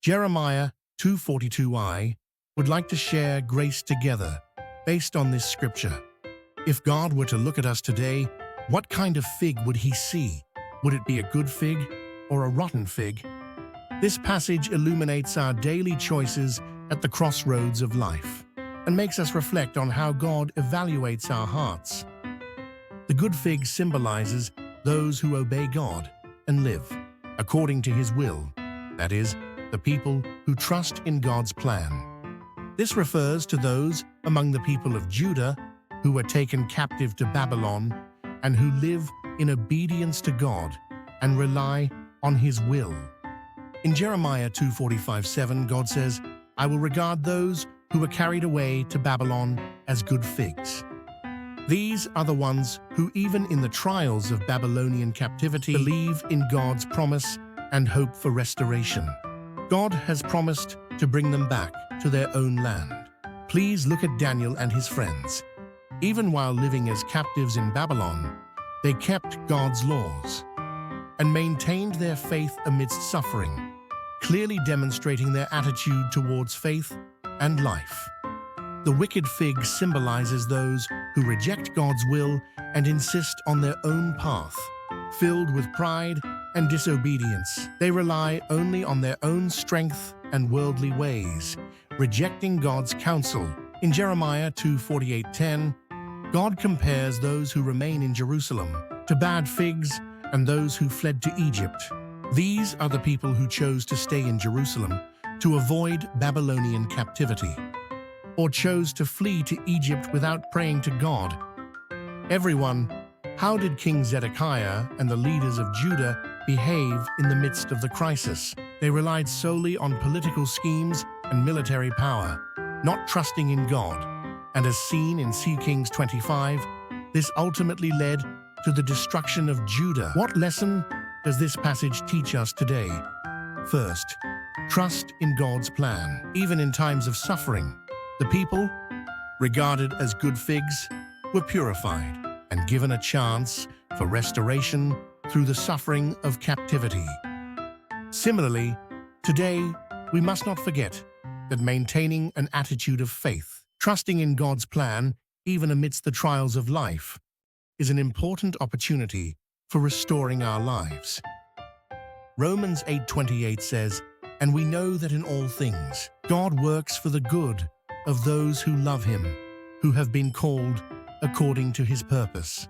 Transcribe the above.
Jeremiah 2:42I would like to share grace together based on this scripture. If God were to look at us today, what kind of fig would he see? Would it be a good fig or a rotten fig? This passage illuminates our daily choices at the crossroads of life and makes us reflect on how God evaluates our hearts. The good fig symbolizes those who obey God and live according to his will, that is, the people who trust in God's plan. This refers to those among the people of Judah who were taken captive to Babylon and who live in obedience to God and rely on his will. In Jeremiah 2:45-7, God says, "I will regard those who were carried away to Babylon as good figs." These are the ones who, even in the trials of Babylonian captivity, believe in God's promise and hope for restoration. God has promised to bring them back to their own land. Please look at Daniel and his friends. Even while living as captives in Babylon, they kept God's laws and maintained their faith amidst suffering, clearly demonstrating their attitude towards faith and life. The wicked fig symbolizes those who reject God's will and insist on their own path. Filled with pride and disobedience, they rely only on their own strength and worldly ways, rejecting God's counsel. In Jeremiah 2:48-10, God compares those who remain in Jerusalem to bad figs and those who fled to Egypt. These are the people who chose to stay in Jerusalem to avoid Babylonian captivity, or chose to flee to Egypt without praying to God. Everyone, how did King Zedekiah and the leaders of Judah behave in the midst of the crisis? They relied solely on political schemes and military power, not trusting in God. And as seen in 2 Kings 25, this ultimately led to the destruction of Judah. What lesson does this passage teach us today? First, trust in God's plan. Even in times of suffering, the people, regarded as good figs, were purified and given a chance for restoration through the suffering of captivity. Similarly, today, we must not forget that maintaining an attitude of faith, trusting in God's plan, even amidst the trials of life, is an important opportunity for restoring our lives. Romans 8:28 says, "And we know that in all things, God works for the good of those who love him, who have been called according to his purpose."